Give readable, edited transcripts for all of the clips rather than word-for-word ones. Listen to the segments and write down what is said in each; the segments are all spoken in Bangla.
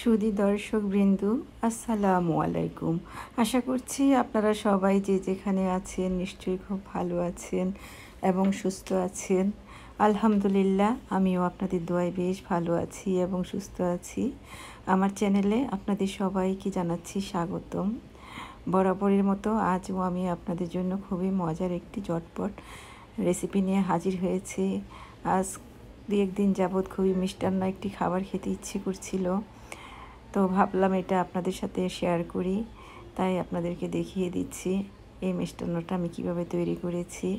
সুধী দর্শকবৃন্দ, আসসালামু আলাইকুম। আশা করছি আপনারা সবাই যে যেখানে আছেন নিশ্চয়ই খুব ভালো আছেন এবং সুস্থ আছেন। আলহামদুলিল্লাহ, আমিও আপনাদের দোয়ায় বেশ ভালো আছি এবং সুস্থ আছি। আমার চ্যানেলে আপনাদের সবাইকে জানাচ্ছি স্বাগতম। বরাবরের মতো আজও আমি আপনাদের জন্য খুবই মজার একটি ঝটপট রেসিপি নিয়ে হাজির হয়েছি। আজ দু একদিন যাবৎ খুবই মিষ্টান্ন একটি খাবার খেতে ইচ্ছে করছিল, তো ভাবলাম এটা আপনাদের সাথে শেয়ার করি, তাই আপনাদেরকে দেখিয়ে দিচ্ছি এই মিষ্টান্নটা আমি কিভাবে তৈরি করেছি।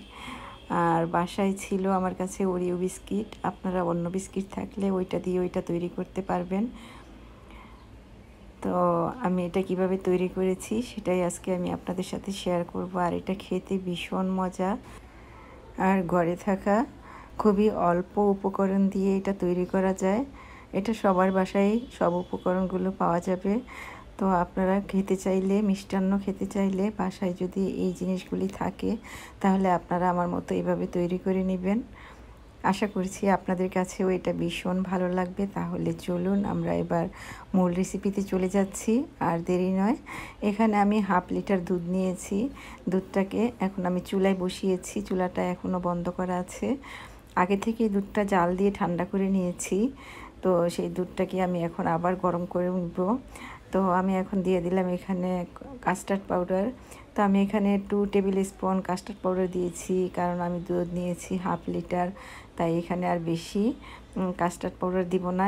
আর বাসায় ছিল আমার কাছে ওরিও বিস্কিট, আপনারা অন্য বিস্কিট থাকলে ওইটা দিয়ে ওইটা তৈরি করতে পারবেন। তো আমি এটা কিভাবে তৈরি করেছি সেটাই আজকে আমি আপনাদের সাথে শেয়ার করব। আর এটা খেতে ভীষণ মজা, আর ঘরে থাকা খুবই অল্প উপকরণ দিয়ে এটা তৈরি করা যায়। এটা সবার বাসায় সব উপকরণগুলো পাওয়া যাবে। তো আপনারা খেতে চাইলে, মিষ্টান্ন খেতে চাইলে বাসায় যদি এই জিনিসগুলি থাকে তাহলে আপনারা আমার মতো এইভাবে তৈরি করে নেবেন। আশা করছি আপনাদের কাছেও এটা ভীষণ ভালো লাগবে। তাহলে চলুন আমরা এবার মূল রেসিপিতে চলে যাচ্ছি, আর দেরি নয়। এখানে আমি হাফ লিটার দুধ নিয়েছি। দুধটাকে এখন আমি চুলায় বসিয়েছি, চুলাটা এখনও বন্ধ করা আছে। আগে থেকে দুধটা জাল দিয়ে ঠান্ডা করে নিয়েছি, তো সেই দুধটাকে আমি এখন আবার গরম করে নিব। তো আমি এখন দিয়ে দিলাম এখানে কাস্টার্ড পাউডার। তো আমি এখানে 2 টেবিল স্পুন কাস্টার্ড পাউডার দিয়েছি, কারণ আমি দুধ নিয়েছি হাফ লিটার, তাই এখানে আর বেশি কাস্টার্ড পাউডার দিব না,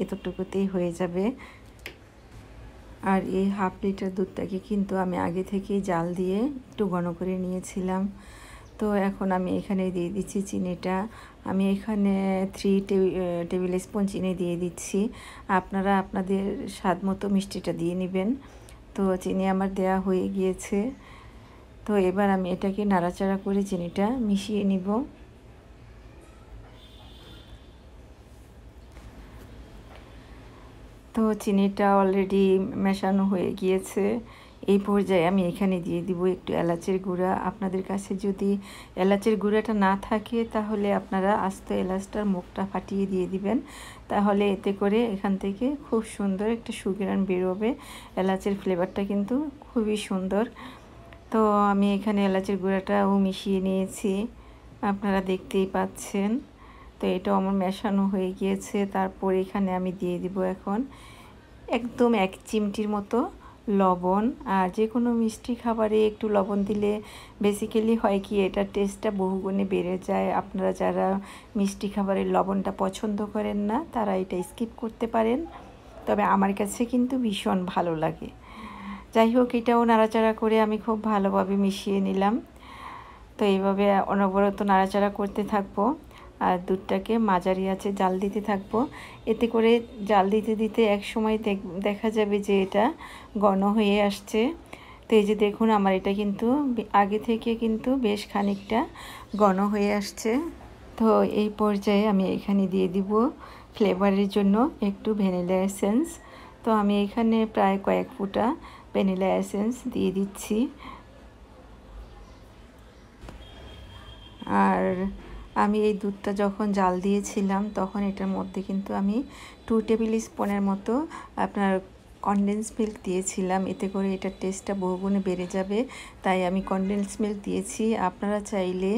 এতটুকুতেই হয়ে যাবে। আর এই হাফ লিটার দুধটাকে কিন্তু আমি আগে থেকেই জাল দিয়ে একটু ঘন করে নিয়েছিলাম। তো এখন আমি এখানে দিয়ে দিচ্ছি চিনিটা। আমি এখানে 3 টেবিল স্পুন চিনি দিয়ে দিচ্ছি। আপনারা আপনাদের স্বাদ মতো মিষ্টিটা দিয়ে নেবেন। তো চিনি আমার দেয়া হয়ে গিয়েছে। তো এবার আমি এটাকে নাড়াচাড়া করে চিনিটা মিশিয়ে নিব। তো চিনিটা অলরেডি মেশানো হয়ে গিয়েছে। এই পর্যায়ে আমি এখানে দিয়ে দিব একটু এলাচের গুঁড়া। আপনাদের কাছে যদি এলাচের গুঁড়াটা না থাকে তাহলে আপনারা আস্ত এলাচটার মুখটা ফাটিয়ে দিয়ে দিবেন, তাহলে এতে করে এখান থেকে খুব সুন্দর একটা সুঘ্রাণ বেরোবে। এলাচের ফ্লেভারটা কিন্তু খুবই সুন্দর। তো আমি এখানে এলাচের গুঁড়াটাও মিশিয়ে নিয়েছি, আপনারা দেখতেই পাচ্ছেন। তো এটা আমার মেশানো হয়ে গিয়েছে। তারপর এখানে আমি দিয়ে দিব এখন একদম 1 চিমটির মতো লবণ। আর যে কোনো মিষ্টি খাবারে একটু লবণ দিলে বেসিক্যালি হয় কি, এটার টেস্টটা বহুগুণে বেড়ে যায়। আপনারা যারা মিষ্টি খাবারের লবণটা পছন্দ করেন না তারা এটা স্কিপ করতে পারেন, তবে আমার কাছে কিন্তু ভীষণ ভালো লাগে। যাই হোক, এটাও নাড়াচাড়া করে আমি খুব ভালোভাবে মিশিয়ে নিলাম। তো এইভাবে অনবরত নাড়াচাড়া করতে থাকবো আর দুধটাকে মাঝারি আঁচে জাল দিতে থাকবো। এতে করে জাল দিতে দিতে এক সময় দেখা যাবে যে এটা ঘন হয়ে আসছে। তো এই যে দেখুন, আমার এটা কিন্তু আগে থেকে কিন্তু বেশ খানিকটা ঘন হয়ে আসছে। তো এই পর্যায়ে আমি এখানে দিয়ে দিব ফ্লেভারের জন্য একটু ভ্যানিলা এসেন্স। তো আমি এখানে প্রায় কয়েক ফোঁটা ভ্যানিলা এসেন্স দিয়ে দিচ্ছি। আর আমি এই দুধটা যখন জাল দিয়েছিলাম তখন এটার মধ্যে কিন্তু আমি 2 টেবিল স্পুনের মতো আপনার কনডেন্স মিল্ক দিয়েছিলাম। এতে করে এটার টেস্টটা বহুগুণে বেড়ে যাবে, তাই আমি কনডেন্স মিল্ক দিয়েছি। আপনারা চাইলে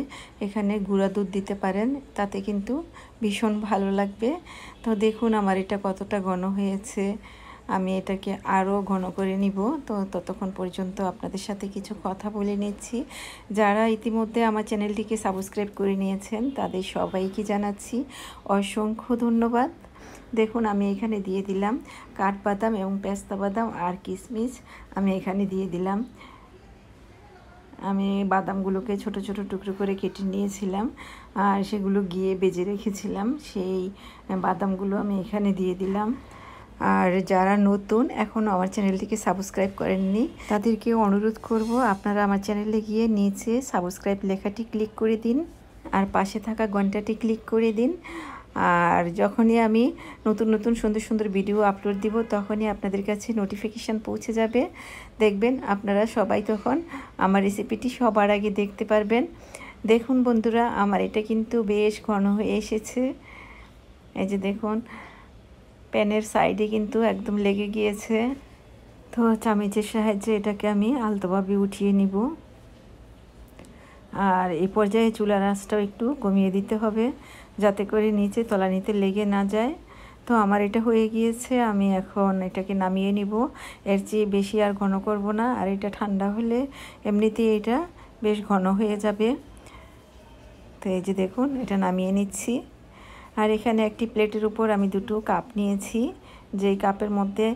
এখানে গুঁড়া দুধ দিতে পারেন, তাতে কিন্তু ভীষণ ভালো লাগবে। তো দেখুন আমার এটা কতটা ঘন হয়েছে। আমি এটাকে আরও ঘন করে নিব। তো ততক্ষণ পর্যন্ত আপনাদের সাথে কিছু কথা বলে নিচ্ছি। যারা ইতিমধ্যে আমার চ্যানেলটিকে সাবস্ক্রাইব করে নিয়েছেন তাদের সবাইকে জানাচ্ছি অসংখ্য ধন্যবাদ। দেখুন আমি এখানে দিয়ে দিলাম কাঠবাদাম এবং পেস্তা বাদাম আর কিশমিশ আমি এখানে দিয়ে দিলাম। আমি বাদামগুলোকে ছোট ছোট টুকরো করে কেটে নিয়েছিলাম আর সেগুলো গিয়ে বেজে রেখেছিলাম, সেই বাদামগুলো আমি এখানে দিয়ে দিলাম। আর যারা নতুন এখনও আমার চ্যানেলটিকে সাবস্ক্রাইব করেননি তাদেরকে অনুরোধ করব, আপনারা আমার চ্যানেলে গিয়ে নিচে সাবস্ক্রাইব লেখাটি ক্লিক করে দিন আর পাশে থাকা ঘন্টাটি ক্লিক করে দিন। আর যখনই আমি নতুন নতুন সুন্দর সুন্দর ভিডিও আপলোড দিব তখনই আপনাদের কাছে নোটিফিকেশান পৌঁছে যাবে। দেখবেন আপনারা সবাই তখন আমার রেসিপিটি সবার আগে দেখতে পারবেন। দেখুন বন্ধুরা, আমার এটা কিন্তু বেশ ঘন হয়ে এসেছে। এই যে দেখুন, প্যানের সাইডে কিন্তু একদম লেগে গিয়েছে। তো চামচের সাহায্যে এটাকে আমি আলতোভাবে উঠিয়ে নিব। আর এই পর্যায়ে চুলার আঁচটাও একটু কমিয়ে দিতে হবে, যাতে করে নিচে তলানিতে লেগে না যায়। তো আমার এটা হয়ে গিয়েছে, আমি এখন এটাকে নামিয়ে নিব। এর চেয়ে বেশি আর ঘন করব না। আর এটা ঠান্ডা হলে এমনিতেই এটা বেশ ঘন হয়ে যাবে। তো এই যে দেখুন, এটা নামিয়ে নিচ্ছি। আর এখানে একটি প্লেটের উপর আমি দুটো কাপ নিয়েছি, যেই কাপের মধ্যে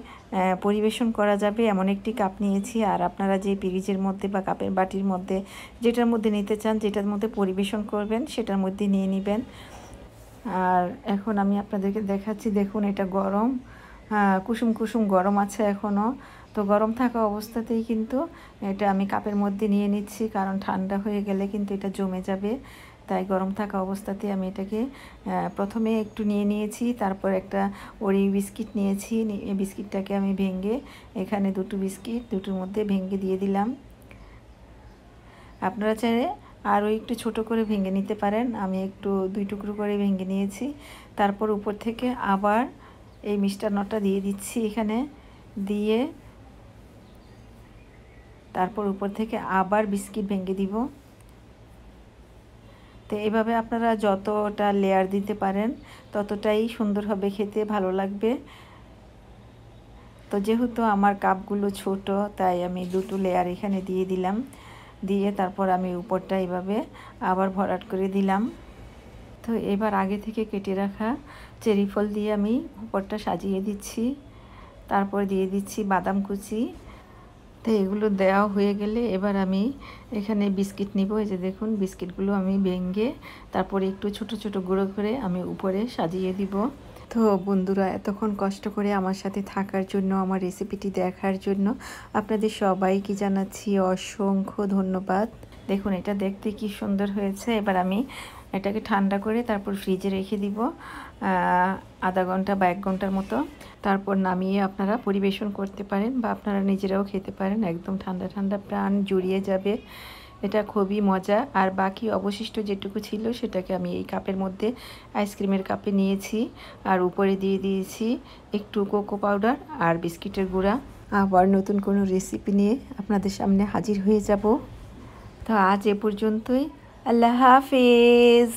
পরিবেশন করা যাবে এমন একটি কাপ নিয়েছি। আর আপনারা যে পিরিজের মধ্যে বা কাপের বাটির মধ্যে যেটার মধ্যে নিতে চান, যেটার মধ্যে পরিবেশন করবেন সেটার মধ্যে নিয়ে নেবেন। আর এখন আমি আপনাদেরকে দেখাচ্ছি, দেখুন এটা গরম, কুসুম কুসুম গরম আছে এখনও। তো গরম থাকা অবস্থাতেই কিন্তু এটা আমি কাপের মধ্যে নিয়ে নিচ্ছি, কারণ ঠান্ডা হয়ে গেলে কিন্তু এটা জমে যাবে। তাই গরম থাকা অবস্থাতে আমি এটাকে প্রথমে একটু নিয়ে নিয়েছি, তারপর একটা ওরিও বিস্কিট নিয়েছি। এই বিস্কিটটাকে আমি ভেঙে, এখানে দুটো বিস্কিট দুটোর মধ্যে ভেঙে দিয়ে দিলাম। আপনারা চাইলে আরও একটু ছোট করে ভেঙে নিতে পারেন, আমি একটু 2 টুকরো করে ভেঙে নিয়েছি। তারপর উপর থেকে আবার এই মিষ্টান্নটা দিয়ে দিচ্ছি এখানে, দিয়ে তারপর উপর থেকে আবার বিস্কিট ভেঙে দিব। তো এইভাবে আপনারা যতটা লেয়ার দিতে পারেন ততটাই সুন্দর হবে, খেতে ভালো লাগবে। তো যেহেতু আমার কাপগুলো ছোট, তাই আমি দুটো লেয়ার এখানে দিয়ে দিলাম। দিয়ে তারপর আমি উপরটা এইভাবে আবার ভরাট করে দিলাম। তো এবার আগে থেকে কেটে রাখা চেরি ফল দিয়ে আমি উপরটা সাজিয়ে দিচ্ছি। তারপর দিয়ে দিচ্ছি বাদাম কুচি। তো এগুলো দেওয়া হয়ে গেলে এবার আমি এখানে বিস্কিট নিব। এই যে দেখুন, বিস্কিটগুলো আমি ভেঙে তারপরে একটু ছোট ছোট গুঁড়ো করে আমি উপরে সাজিয়ে দিব। তো বন্ধুরা, এতক্ষণ কষ্ট করে আমার সাথে থাকার জন্য, আমার রেসিপিটি দেখার জন্য আপনাদের সবাইকে জানাচ্ছি অসংখ্য ধন্যবাদ। দেখুন এটা দেখতে কি সুন্দর হয়েছে। এবার আমি এটাকে ঠান্ডা করে তারপর ফ্রিজে রেখে দিব আধা ঘন্টা বা 1 ঘন্টার মতো। তারপর নামিয়ে আপনারা পরিবেশন করতে পারেন বা আপনারা নিজেরাও খেতে পারেন। একদম ঠান্ডা ঠান্ডা প্রাণ জুড়িয়ে যাবে, এটা খুবই মজা। আর বাকি অবশিষ্ট যেটুকু ছিল সেটাকে আমি এই কাপের মধ্যে, আইসক্রিমের কাপে নিয়েছি। আর উপরে দিয়ে দিয়েছি একটু কোকো পাউডার আর বিস্কিটের গুঁড়া। আবার নতুন কোনো রেসিপি নিয়ে আপনাদের সামনে হাজির হয়ে যাব। তো আজ এ পর্যন্তই। আল্লাহ হাফেজ।